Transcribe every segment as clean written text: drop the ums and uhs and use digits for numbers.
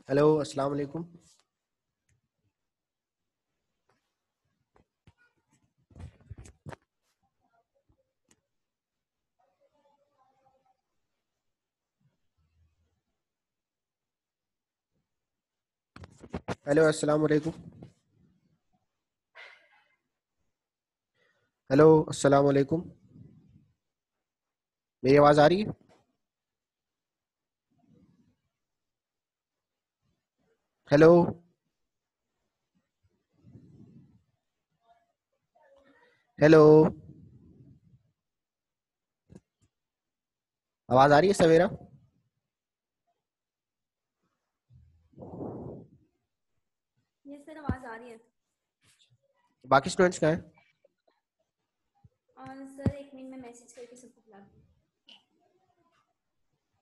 Hello, अस्सलाम वालेकुम। Hello, अस्सलाम वालेकुम। हेलो, अस्सलाम वालेकुम। मेरी आवाज़ आ रही है? हेलो। हेलो। आवाज़ आ रही है सवेरा? ये सर आवाज आ रही है। बाकी स्टूडेंट्स कहाँ हैं? और सर एक मिनट में मैसेज करके सबको बुला दूँ।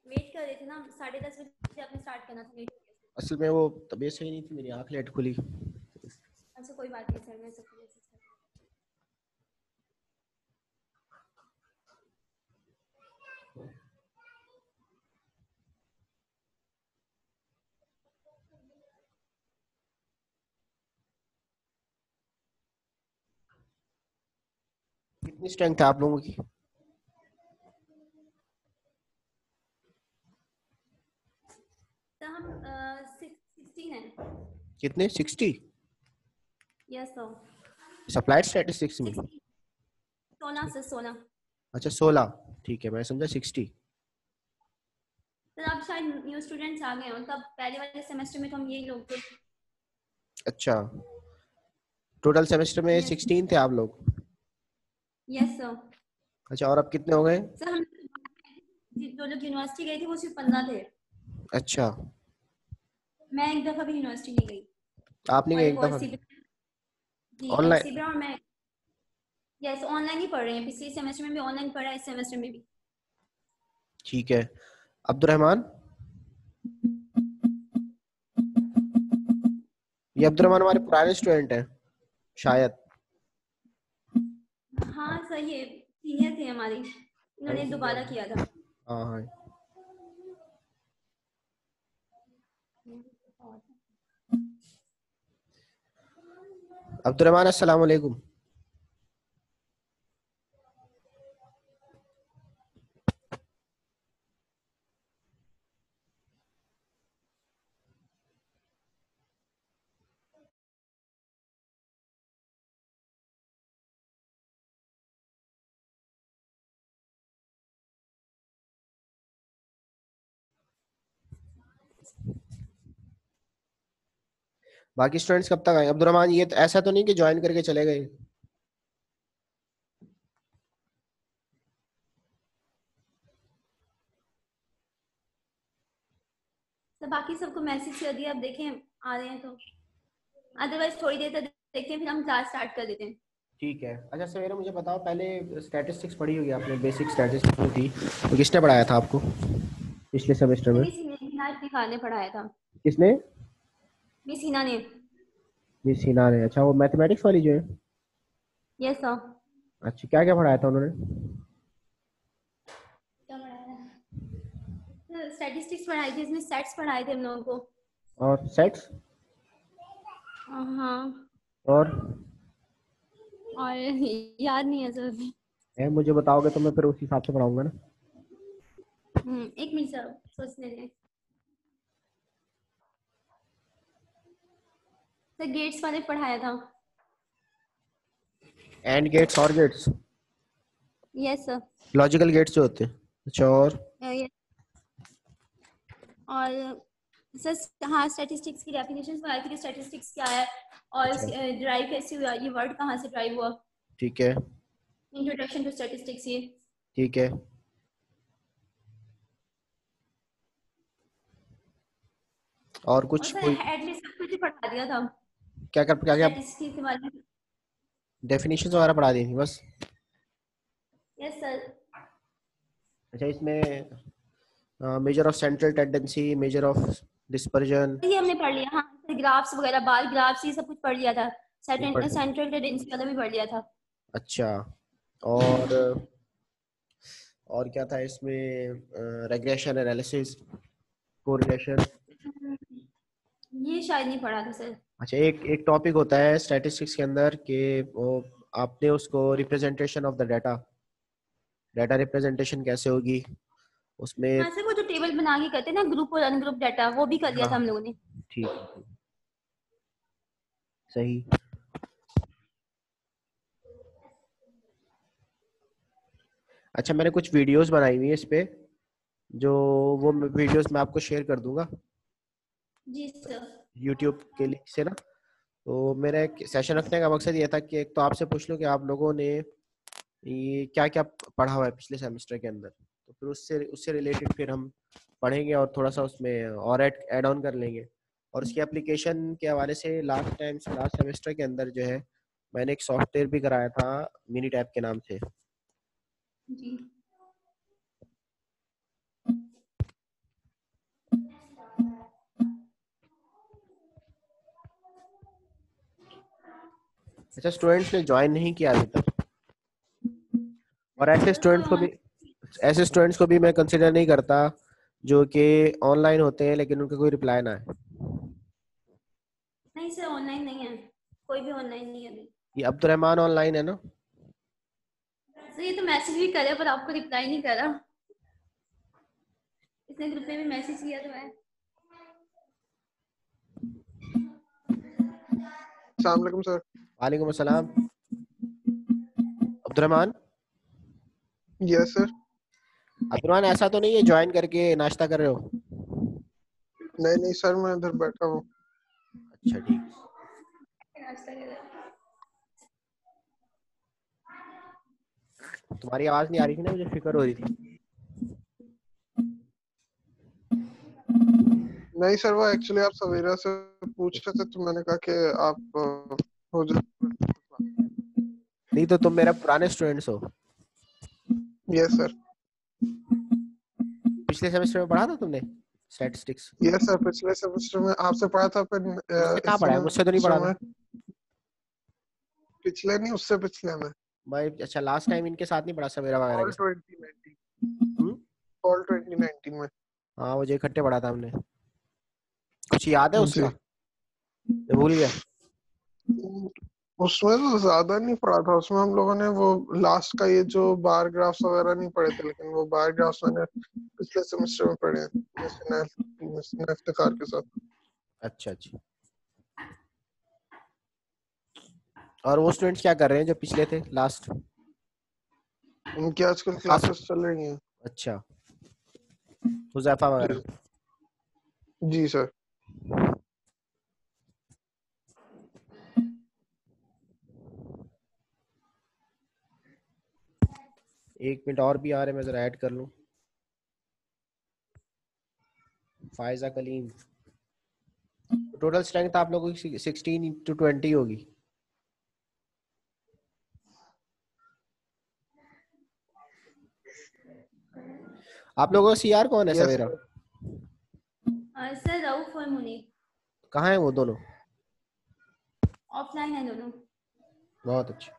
वेट कर रहे थे ना, 10:30 बजे आपने स्टार्ट करना था, लेट हो गया। असल में वो तबीयत सही नहीं थी, मेरी आंख लेट खुली। अच्छा कोई बात नहीं सर, मैं सबको मैसेज कर दूँ। कितनी स्ट्रेंथ है आप लोगों की? सर हम 16 हैं। कितने? 60? Yes sir. अप्लाइड स्टैटिस्टिक्स में? 16, 16 सर 16। अच्छा, 16। ठीक है, मैं समझा 60। सर आप शायद न्यू स्टूडेंट्स आ गए हो, तब पहले वाले सेमेस्टर में तो हम यही लोग थे। अच्छा, टोटल सेमेस्टर में यस 16 थे आप लोग? Yes sir. अच्छा, और अब कितने हो गए? सर हम जो लोग यूनिवर्सिटी गए थे वो सिर्फ 15 थे। अच्छा, मैं एक दफ़ा भी यूनिवर्सिटी नहीं गई। आप नहीं और गए एक एक और दफा भी? सीबी जी ऑनलाइन? सीबी और मैं। यस ऑनलाइन ही पढ़ रहे हैं, पिछले सेमेस्टर में भी ऑनलाइन पढ़ा है, इस सेमेस्टर में भी। ठीक है। अब्दुलरहमान, ये अब्दुलरहमान हमारे पुराने स्टूडेंट हैं शायद। हाँ सर, ये सीनियर थे हमारी, हाँ, इन्होंने सीनियर। दोबारा किया था। हाँ हाँ। अब्दुलरहमान, अस्सलाम वालेकुम। बाकी स्टूडेंट्स कब तक आए? अब्दुलरहमान, ये तो ऐसा तो नहीं कि ज्वाइन करके चले गए? सर बाकी सबको मैसेज कर दिया, अब देखें आ रहे हैं तो, अदरवाइज थोड़ी देर तक देखते हैं, फिर हम क्लास स्टार्ट कर देते हैं। ठीक है। अच्छा सवेरे मुझे बताओ, पहले स्टैटिस्टिक्स पढ़ी होगी आपने, बेसिक स्टैटिस्टिक्स जो थी, तो किसने पढ़ाया था आपको पिछले सेमेस्टर सर में? मिस हिना ने पढ़ाया था। किसने? मिस हिना ने। मिस हिना ने? अच्छा, वो मैथमेटिक्स वाली जो है? Yes sir. अच्छा, क्या क्या पढ़ाया था उन्होंने? क्या पढ़ाया था? स्टैटिस्टिक्स पढ़ाई थी, इसमें सेट्स पढ़ाए थे हम लोगों को। और सेट्स? हाँ। और और याद नहीं है सर अभी। मुझे बताओगे तो मैं फिर उस हिसाब से पढ़ाऊंगा ना। एक मिनट सर, सोचने दें। सर गेट्स वाले पढ़ाया था। एंड गेट्स और gates? Yes sir. Logical gates जो होते हैं। अच्छा, और? और सर हाँ, स्टैटिस्टिक्स की डेफिनेशंस बताई थी कि स्टैटिस्टिक्स क्या है और अच्छा, ड्राइव कैसे हुआ, ये वर्ड कहाँ से ड्राइव हुआ। ठीक है। इंट्रोडक्शन टू स्टैटिस्टिक्स ये। ठीक है। और और कुछ सर कोई? एटलीस्ट सब कुछ ही पढ़ा दिया था क्या क्या? स्टैटिस्टिक्स के बारे में। डेफिनेशंस वगैरह पढ़ा दी थी बस? Yes sir. अच्छा, इसमें measure of central tendency, measure of dispersion? ये हमने पढ़ लिया, हाँ सर ग्राफ्स वगैरह, बार ग्राफ्स, ये सब कुछ पढ़ लिया था। ये पढ़ लिया। सेंट्रल टेंडेंसी वाला भी पढ़ लिया था। अच्छा, और और क्या था इसमें? Regression analysis, correlation? ये शायद नहीं पढ़ा था सर। अच्छा, एक एक टॉपिक होता है स्टैटिस्टिक्स के अंदर कि वो आपने उसको representation of the data, data representation कैसे होगी उसमें। हाँ सर, वो जो टेबल बना के करते हैं ना, ग्रुप और अनग्रुप डाटा, वो भी कर लिया था हाँ हम लोगों ने। ठीक है, ठीक, सही। अच्छा, मैंने कुछ वीडियोस बनाई हुई है इस पे, जो वो वीडियोस मैं आपको शेयर कर दूंगा जी सर। यूट्यूब के लिंक से ना। तो मेरा एक सेशन रखने का मकसद ये था कि एक तो आपसे पूछ लूं कि आप लोगों ने ये क्या क्या पढ़ा हुआ है पिछले सेमेस्टर के अंदर, तो फिर उससे उससे रिलेटेड फिर हम पढ़ेंगे और थोड़ा सा उसमें और ऐड ऑन कर लेंगे। और उसकी एप्लीकेशन के हवाले से लास्ट सेमेस्टर के अंदर जो है मैंने एक सॉफ्टवेयर भी कराया था मिनी टैब के नाम से। जी। अच्छा, स्टूडेंट्स ने ज्वाइन नहीं किया अभी तक, और ऐसे सर वो स्टूडेंट्स को भी, ऐसे स्टूडेंट्स को भी मैं कंसिडर नहीं करता जो कि ऑनलाइन होते हैं लेकिन उनका कोई रिप्लाई ना है। नहीं सर, ऑनलाइन नहीं है, कोई भी ऑनलाइन नहीं है अभी। ये अब्दुलरहमान ऑनलाइन है ना? सर ये तो मैसेज भी करे पर आपको रिप्लाई नहीं करा। इसने ग्रुप में भी मैसेज किया तो है। अस्सलाम वालेकुम सर। वालेकुम अस्सलाम। Abdul Rahman, yes sir. अब्दुलरहमान ऐसा तो नहीं है ज्वाइन करके नाश्ता कर रहे हो? नहीं नहीं सर, मैं इधर बैठा हूँ। अच्छा ठीक। नाश्ता करा। तुम्हारी आवाज नहीं आ रही थी ना, मुझे फिक्र हो रही थी। नहीं सर, वो एक्चुअली आप सवेरा से पूछ रहे थे तो मैंने कहा कि आप हो जाए। नहीं तो तुम मेरा पुराने स्टूडेंट्स हो। Yes sir. पिछले सेमेस्टर में पढ़ा था तुमने स्टैटिस्टिक्स? यस सर, पिछले सेमेस्टर में आपसे पढ़ा था, फिर मुझसे कहाँ इस पढ़ा है? मुझसे तो नहीं पढ़ा सेमेस्टर था में। पिछले नहीं, उससे पिछले में। भाई। अच्छा, लास्ट टाइम इनके साथ नहीं पढ़ा सवेरा वगैरह ऑल के साथ? 2019। ऑल 2019 में। हाँ, वो जो इकट्ठे पढ़ा था हमने। कुछ याद है उसका? जी। मैं भूल गया। उसमें तो ज्यादा नहीं पढ़ा था, उसमें हम लोगों ने वो लास्ट का ये जो बार ग्राफ्स वगैरह नहीं पढ़े थे, लेकिन वो बार ग्राफ्स मैंने पिछले सेमेस्टर में पढ़े हैं मिस इफ्तिखार के साथ। अच्छा अच्छा। और वो स्टूडेंट्स क्या कर रहे हैं जो पिछले थे लास्ट? उनकी आजकल क्लासेस चल रही हैं। अच्छा, हुज़ैफा वगैरह। जी सर। एक मिनट और भी आ रहे, मैं जरा ऐड कर लूं। फायजा कलीम। टोटल स्ट्रेंथ आप लोगों की 16:20 होगी। आप लोगों का सीआर कौन है यस सवेरा? सर रऊफ और मुनीर कहाँ है वो दोनों? ऑफलाइन है दोनों। बहुत अच्छा।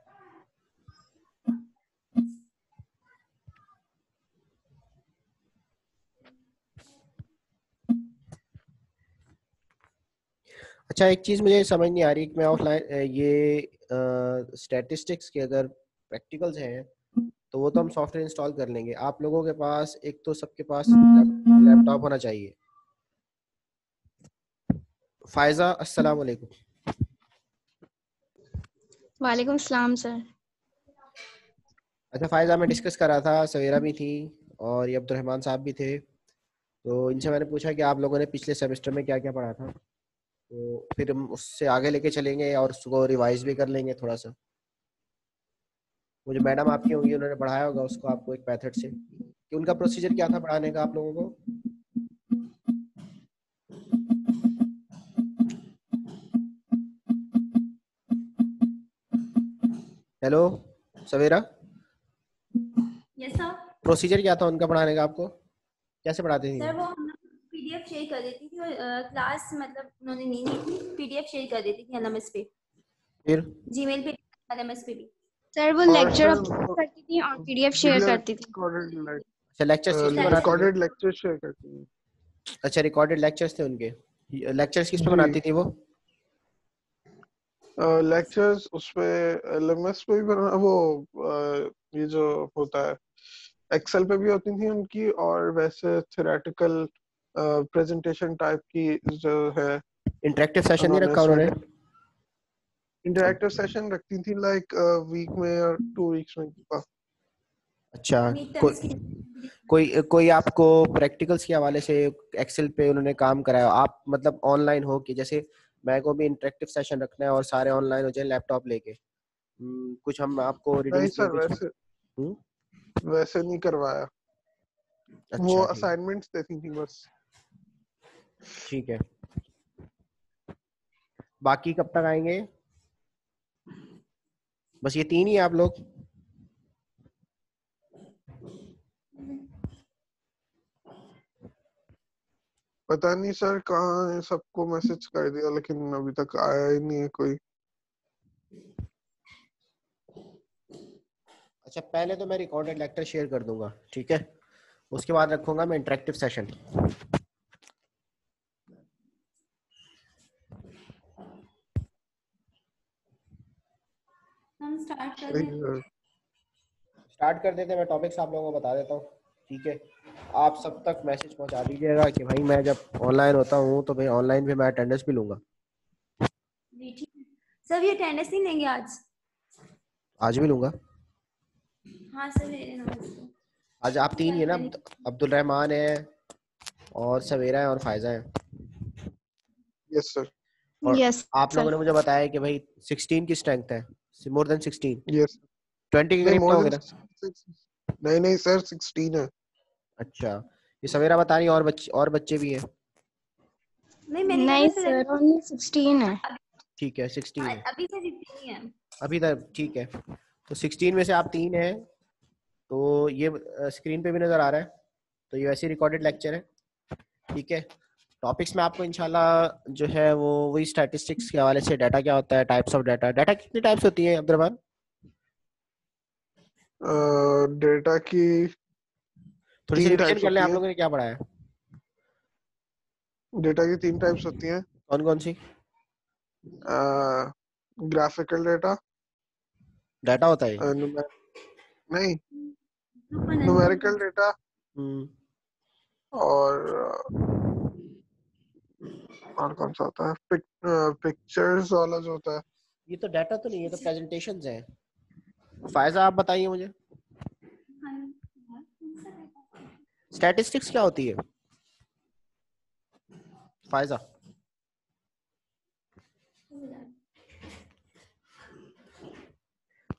अच्छा, एक चीज मुझे समझ नहीं आ रही कि मैं ऑफलाइन ये स्टैटिस्टिक्स के अगर प्रैक्टिकल्स हैं तो वो तो हम सॉफ्टवेयर इंस्टॉल कर लेंगे। आप लोगों के पास एक तो सबके पास लैपटॉप होना चाहिए। फायजा, अस्सलाम वालेकुम। वालेकुम सलाम सर। अच्छा फायजा, मैं डिस्कस कर रहा था, सवेरा भी थी और ये अब्दुलरहमान साहब भी थे, तो इनसे मैंने पूछा कि आप लोगों ने पिछले सेमेस्टर में क्या क्या पढ़ा था, तो फिर हम उससे आगे लेके चलेंगे और उसको रिवाइज भी कर लेंगे थोड़ा सा। वो जो मैडम आपकी होंगी उन्होंने पढ़ाया होगा उसको आपको एक मेथड से, कि उनका प्रोसीजर क्या था पढ़ाने का आप लोगों को। हेलो सवेरा, यस सर। प्रोसीजर क्या था उनका पढ़ाने का, आपको कैसे पढ़ाते थे? सर वो हम पीडीएफ शेयर कर देती थी और क्लास मतलब उन्होंने नहीं ली थी, पीडीएफ शेयर कर देती थी एलएमएस पे, फिर जीमेल पे, एलएमएस पे भी। सर वो और लेक्चर सर अपलोड करती थी और पीडीएफ शेयर करती थी। अच्छा लेक्चर्स किसने बनाते थे? रिकॉर्डेड लेक्चर शेयर करती हैं। अच्छा, रिकॉर्डेड लेक्चर्स थे उनके। लेक्चर्स किस पे जी बनाती थी वो? लेक्चर्स उसपे एलएमएस पे भी बना वो ये जो होता है एक्सेल पे भी होती थी उनकी, और वैसे थ्योरेटिकल प्रेजेंटेशन टाइप की जो है इंटरेक्टिव सेशन नहीं उन्होंने रखा उसमें उन्होंने? इंटरैक्टिव सेशन रखती थी लाइक वीक में और 2 वीक्स में का। अच्छा, मिड को, टर्म्स की कोई कोई आपको प्रैक्टिकल्स के हवाले से एक्सेल पे उन्होंने काम कराया, आप मतलब ऑनलाइन हो कि जैसे मैं को भी इंटरेक्टिव सेशन रखना है और सारे ऑनलाइन हो जाए लैपटॉप लेके, कुछ हम आपको नहीं रीडिंग्स दें सर, कुछ? वैसे नहीं करवाया, वो अच्छा ठीक, असाइनमेंट्स देती थी बस। ठीक है। बाकी कब तक आएंगे? बस ये 3 ही है आप लोग? पता नहीं सर कहाँ है, सबको मैसेज कर दिया लेकिन अभी तक आया ही नहीं है कोई। अच्छा, पहले तो मैं रिकॉर्डेड लेक्चर शेयर कर दूंगा, ठीक है, उसके बाद रखूंगा मैं इंटरेक्टिव सेशन। हम स्टार्ट कर सही दें। है। स्टार्ट कर देते हैं, मैं टॉपिक्स आप लोगों को बता देता हूँ, ठीक है। आप सब तक मैसेज पहुंचा दीजिएगा कि भाई मैं जब ऑनलाइन होता हूँ तो भाई ऑनलाइन भी मैं अटेंडेंस भी लूंगा। जी ठीक है सर, ये अटेंडेंस नहीं लेंगे आज? आज भी लूंगा। हाँ सर ले लेना उसको। आज आप 3 ही है ना, अब्दुल रहमान है और सवेरा है और फायजा है। Yes sir. और यस आप लोगों सर। ने मुझे बताया कि भाई 16 की स्ट्रेंथ है, मोर देन 16, यस 20 के नहीं, करीब तो मोर होंगे देन ना? 6। नहीं नहीं सर, 16 है। अच्छा, ये सवेरा बता रही है, और बच्चे भी हैं? नहीं मेरे नहीं कहने से सर, ओनली 16 है। ठीक है 16 है अभी से 16 है। अभी तक, ठीक है। तो 16 में से आप 3 हैं, तो ये स्क्रीन पे भी नजर आ रहा है, तो ये वैसे रिकॉर्डेड लेक्चर है, ठीक है। टॉपिक्स में आपको इंशाल्लाह जो है वो वही स्टैटिस्टिक्स के हवाले से, डाटा क्या होता है, टाइप्स ऑफ डाटा, डाटा कितनी टाइप्स होती है अब्दुलरहमान? डेटा की थोड़ी सी 3 रिवीजन टाइप्स कर लें, होती आप है। लोगों ने क्या पढ़ा है? डेटा की 3 टाइप्स होती हैं। कौन कौन सी? ग्राफिकल डेटा, डाटा होता है? नहीं, ग्रुप एनालिसिस। न्यूमेरिकल डेटा, हम्म, और और कौन सा होता है, पिक्चर्स वाला जो होता है। ये तो डाटा तो नहीं, ये तो प्रेजेंटेशंस है। फायजा आप बताइए मुझे, स्टैटिस्टिक्स क्या होती है फायजा?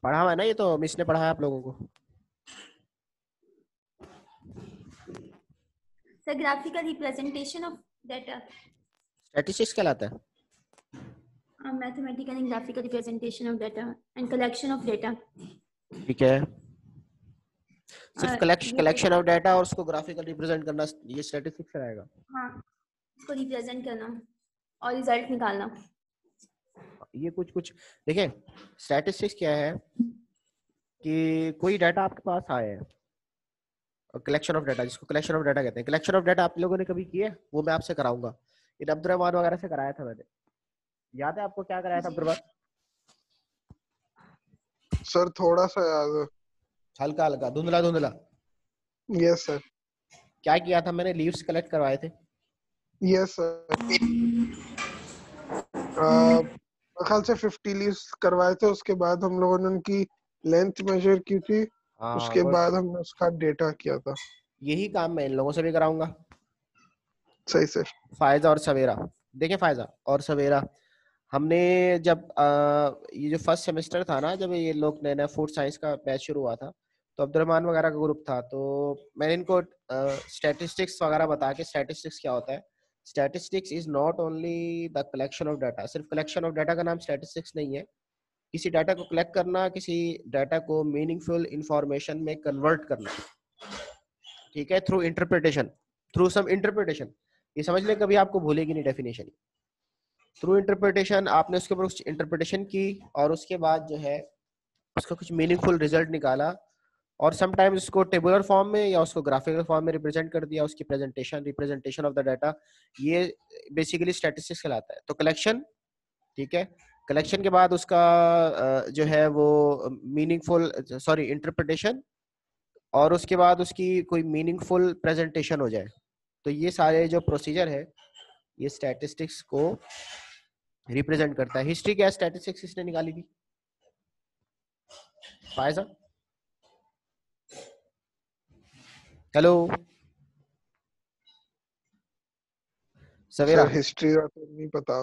पढ़ा हुआ है ना, ये तो मिस ने पढ़ा है आप लोगों को। Sir graphical representation of data. Statistics कहलाता है? Mathematical and graphical representation of data and collection of data. ठीक है, सिर्फ ये कलेक्शन ऑफ डाटा और उसको ग्राफिकल रिप्रेजेंट करना, ये स्टैटिस्टिक्स कराएगा? हाँ, इसको रिप्रेजेंट करना और रिजल्ट निकालना। ये कुछ कुछ देखिए, स्टैटिस्टिक्स क्या है कि कोई डाटा आपके पास आया है, कलेक्शन ऑफ डाटा, जिसको कलेक्शन ऑफ डाटा कहते हैं। कलेक्शन ऑफ डाटा आप लोगों ने कभी किया है? वो मैं आपसे कराऊंगा, इन अब्दुलरहमान वगैरह से कराया था मैंने, याद है आपको क्या कराया था अब्दुलरहमान? सर थोड़ा सा याद है। हल्का हल्का, धुंधला धुंधला। Yes sir. क्या किया था मैंने? लीव्स कलेक्ट करवाए थे। Yes sir. मेरे ख्याल से 50 लीव्स करवाए थे, उसके बाद हम लोगों ने उनकी लेंथ मेजर की थी, हाँ उसके गुड, बाद हमने उसका डेटा किया था। यही काम मैं इन लोगों से भी कराऊंगा, सही सर। फायजा और सवेरा। देखिए फायजा और सवेरा, हमने जब ये जो फर्स्ट सेमेस्टर था ना, जब ये लोग नया नया फूड साइंस का बैच शुरू हुआ था, तो अब्दुलरहमान वगैरह का ग्रुप था, तो मैंने इनको स्टैटिस्टिक्स वगैरह बता के, स्टैटिस्टिक्स क्या होता है, statistics is not only the collection of data. सिर्फ कलेक्शन ऑफ डाटा का नाम स्टैटिस्टिक्स नहीं है, किसी डाटा को कलेक्ट करना, किसी डाटा को मीनिंगफुल इंफॉर्मेशन में कन्वर्ट करना, ठीक है, through interpretation, through some interpretation. ये समझ ले, कभी आपको भूलेगी नहीं डेफिनेशन। थ्रू इंटरप्रिटेशन, आपने उसके ऊपर कुछ इंटरप्रिटेशन की और उसके बाद जो है उसका कुछ मीनिंगफुल रिजल्ट निकाला, और समटाइम्स उसको टेबुलर फॉर्म में या उसको ग्राफिकल फॉर्म में रिप्रेजेंट कर दिया, उसकी रिप्रेजेंटेशन ऑफ द डाटा, ये बेसिकली स्टैटिस्टिक्स कहलाता है। तो कलेक्शन, ठीक है, कलेक्शन के बाद उसका जो है वो मीनिंगफुल इंटरप्रिटेशन, और उसके बाद उसकी कोई मीनिंगफुल प्रेजेंटेशन हो जाए। तो ये सारे जो प्रोसीजर है ये स्टैटिस्टिक्स को रिप्रेजेंट करता है। हिस्ट्री क्या स्टैटिस्टिक्स इसने निकाली थी? फायजा, हेलो, सवेरा, सर हिस्ट्री का तो नहीं पता।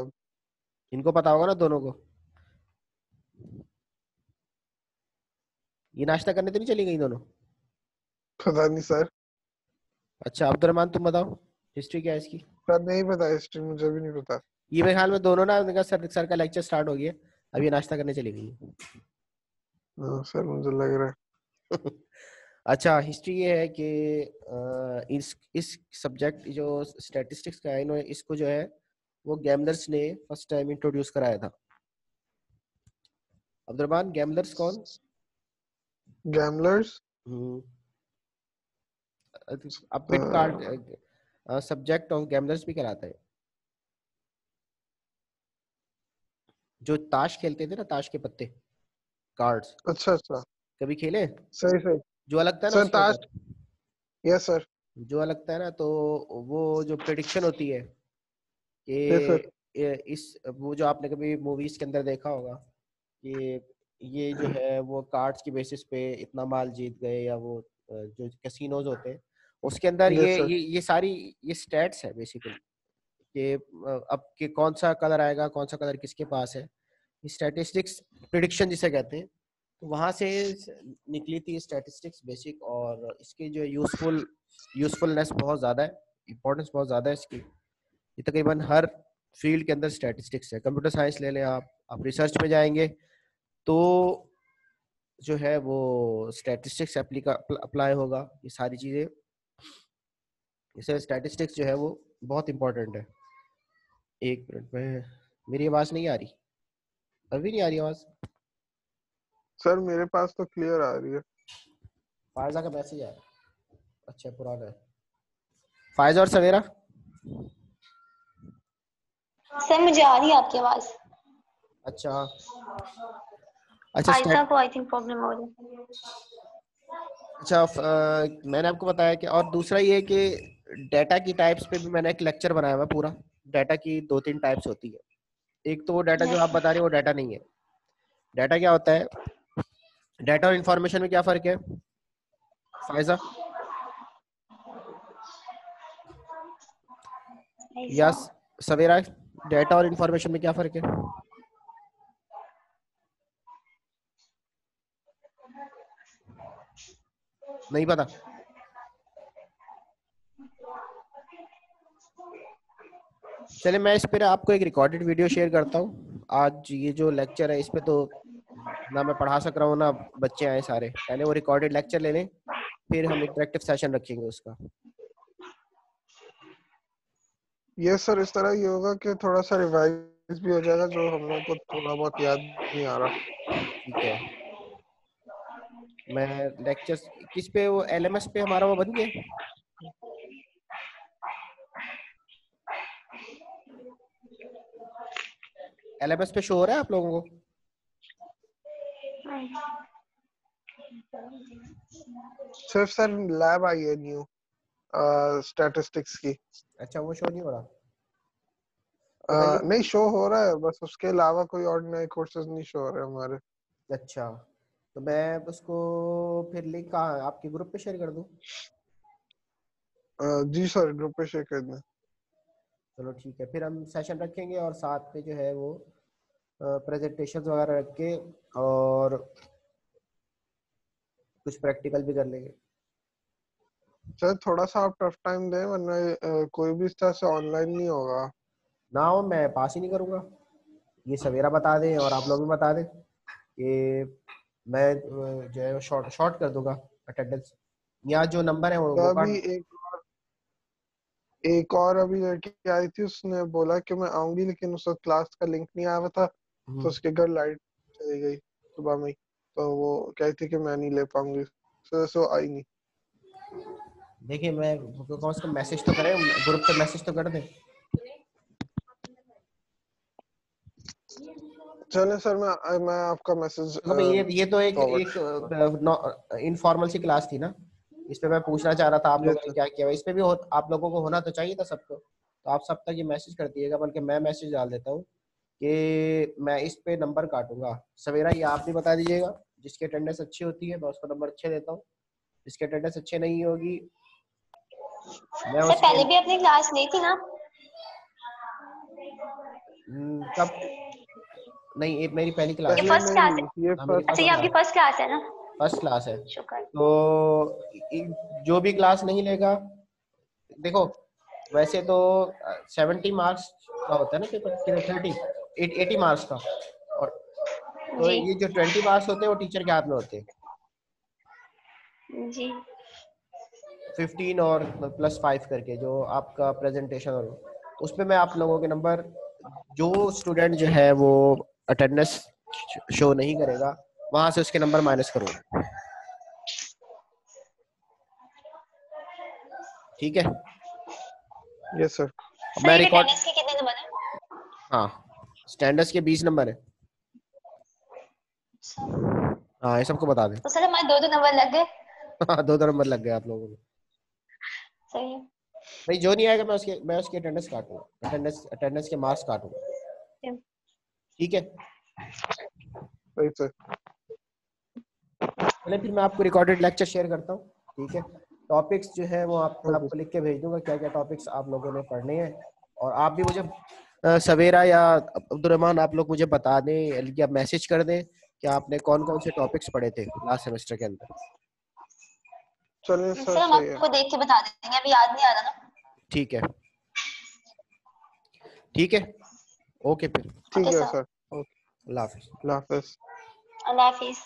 इनको पता होगा ना दोनों को। ये नाश्ता करने तो नहीं चली गई दोनों? पता नहीं सर। अच्छा अब्दुलरहमान तुम बताओ, हिस्ट्री क्या है इसकी? सर नहीं पता, हिस्ट्री मुझे भी नहीं पता। ये मेरे ख्याल में दोनों ना, उनका सर का लेक्चर स्टार्ट हो गया, अभी नाश्ता करने चली गई। सर मुझे लग रहा है। अच्छा, हिस्ट्री ये है कि इस सब्जेक्ट जो स्टैटिस्टिक्स का है, इन्होंने इसको जो है वो गैमलर्स ने फर्स्ट टाइम इंट्रोड्यूस कराया था। अब्दुलरहमान, गैमलर्स कौन? गैमलर्स, अब बिट कार्ड सब्जेक्ट ऑफ गैमलर्स भी कहलाता है। जो ताश खेलते थे ना, ताश के पत्ते, कार्ड्स, अच्छा अच्छा, कभी खेले? सही सही। जुआ लगता है ना सर उसके ताश, ऊपर, यस सर। जुआ लगता है ना, तो वो जो प्रेडिक्शन होती है यस सर। कि इस वो जो आपने कभी मूवीज के अंदर देखा होगा कि ये जो है वो कार्ड्स की बेसिस पे इतना माल जीत गए, या वो जो कैसीनोज होते हैं उसके अंदर यस सर। ये सारी ये स्टैट्स है बेसिकली कि अब कि कौन सा कलर आएगा, कौन सा कलर किसके पास है, स्टैटिस्टिक्स प्रिडिक्शन जिसे कहते हैं। तो वहां से निकली थी स्टैटिस्टिक्स बेसिक, और इसकी जो यूजफुलनेस बहुत ज़्यादा है, इंपॉर्टेंस बहुत ज़्यादा है इसकी। ये तकरीबन हर फील्ड के अंदर स्टैटिस्टिक्स है। कंप्यूटर साइंस ले लें आप रिसर्च में जाएंगे तो जो है वो स्टैटिस्टिक्स अप्लाई होगा, ये सारी चीज़ें। इसे स्टैटिस्टिक्स जो है वो बहुत इंपॉर्टेंट है। एक मिनट में, मेरी आवाज़ नहीं आ रही? अभी नहीं आ रही आवाज़? सर मेरे पास तो क्लियर आ रही है। फायजा का मैसेज आया, अच्छा पुराना है। फायजा और सवेरा, सर मुझे आ रही है आपकी आवाज। अच्छा अच्छा फायजा को आई थिंक प्रॉब्लम हो रही है। मैंने आपको बताया कि, और दूसरा ये कि डाटा की टाइप्स पे भी मैंने एक लेक्चर बनाया हुआ पूरा। डाटा की 2-3 टाइप्स होती है। एक तो वो डाटा जो आप बता रहे हो वो डाटा नहीं है। डाटा क्या होता है? डाटा और इंफॉर्मेशन में क्या फर्क है फायजा? या सवेरा, डाटा और इंफॉर्मेशन में क्या फर्क है? नहीं पता? चले मैं इस पर आपको एक रिकॉर्डेड वीडियो शेयर करता हूँ। आज ये जो लेक्चर है इस पे तो ना मैं पढ़ा सक रहा हूँ ना बच्चे आए सारे, पहले वो रिकॉर्डेड लेक्चर ले लें, फिर हम इंटरेक्टिव सेशन रखेंगे उसका। ये सर इस तरह ये होगा कि थोड़ा सा रिवाइज भी हो जाएगा, जो हम लोगों को थोड़ा बहुत याद नहीं आ रहा। ठीक है, मैं लेक्चर किस पे, वो एलएमएस पे हमारा वो बन गया? एलएमएस पे शो हो रहा है आप लोगों को? सिर्फ सर लैब आई है न्यू स्टैटिस्टिक्स की। अच्छा वो शो नहीं हो रहा तो भाई? नहीं शो हो रहा है, बस उसके अलावा कोई और नए कोर्सेज नहीं शो हो रहे हमारे। अच्छा तो मैं उसको फिर लिंक कहाँ, आपके ग्रुप पे शेयर कर दूं? जी सर, ग्रुप पे शेयर कर दें। चलो ठीक है, फिर हम सेशन रखेंगे और साथ में जो है वो प्रेजेंटेशन वगैरह रख के और कुछ प्रैक्टिकल भी कर लेंगे। सर थोड़ा सा आप टफ टाइम दें, वरना कोई भी इस तरह से ऑनलाइन नहीं होगा। ना हो मैं पास ही नहीं करूँगा, ये सवेरा बता दें और आप लोग भी बता दें कि मैं जो है शॉर्ट शॉर्ट कर दूंगा अटेंडेंस, या जो नंबर है तो वो अभी काट। एक और अभी लड़की आई थी, उसने बोला कि मैं आऊंगी, लेकिन उसका क्लास का लिंक नहीं आया हुआ था, तो उसके घर लाइट चली गई सुबह में ही, तो वो कहती थी कि मैं नहीं ले पाऊंगी। सो आई नहीं। देखिए मैं कौन सा मैसेज तो करें, ग्रुप पे मैसेज तो कर दें। चले सर, मैं आपका मैसेज तो भाई ये तो एक इनफॉर्मल सी क्लास थी ना, इस पे मैं पूछना चाह रहा था आप लोगों ने क्या किया। इस पे भी आप लोगों को होना तो चाहिए था सबको, तो आप सब तक ये मैसेज कर दिएगा। बल्कि मैं मैसेज डाल देता हूँ कि मैं इस पे नंबर काटूंगा सवेरा, ये आप भी बता दीजिएगा। जिसकी अटेंडेंस अच्छी होती है मैं उसको नंबर अच्छे देता हूँ, जिसकी अटेंडेंस अच्छी नहीं होगी मैं सर उसके पहले भी अपनी क्लास ली थी ना? कब? नहीं, ये मेरी पहली क्लास ये है। फर्स्ट क्लास है? ये हाँ, मेरी अच्छा, ये फर्स्ट आपकी क्लास, फर्स्ट क्लास है ना? फर्स्ट क्लास है। शुक्र। तो जो भी क्लास नहीं लेगा, देखो वैसे तो 70 मार्क्स का होता है ना पेपर, 80 मार्क्स का, और तो जी ये जो 20 मार्क्स होते हैं वो टीचर के हाथ में होते हैं। जी 15 और +5 करके जो आपका प्रेजेंटेशन, और उसमें मैं आप लोगों के नंबर, जो स्टूडेंट जो है वो अटेंडेंस शो नहीं करेगा वहां से उसके नंबर माइनस करूंगा। ठीक है? Yes sir. सर, मैं एक रिकॉर्ड, अटेंडेंस के कितने नंबर है? हाँ स्टैंडर्ड्स के 20 नंबर है। हाँ ये सबको बता दें। तो सर हमारे दो नंबर लग गए। हाँ 2 नंबर लग गए आप लोगों को। सही है। भाई जो नहीं आएगा मैं उसकी अटेंडेंस काटूंगा, अटेंडेंस के मार्क्स काटूंगा। ठीक है? सही सर। चलिए फिर मैं आपको रिकॉर्डेड लेक्चर शेयर करता हूँ। ठीक है? टॉपिक्स जो है वो आपको लिख के भेज दूंगा, क्या क्या टॉपिक्स आप लोगों ने पढ़ने हैं। और आप भी मुझे सवेरा या अब्दुर्रहमान आप लोग मुझे बता दें या मैसेज कर दें कि आपने कौन कौन से टॉपिक्स पढ़े थे लास्ट सेमेस्टर के अंदर। चलिए सर सर, हम सही है। आपको देख के बता देंगे, अभी याद नहीं आ रहा ना। ठीक है, ठीक है, ओके फिर ठीक ओके है सर। सर। ओके, अल्लाह हाफिज। अल्लाह हाफिज। अल्लाह हाफिज।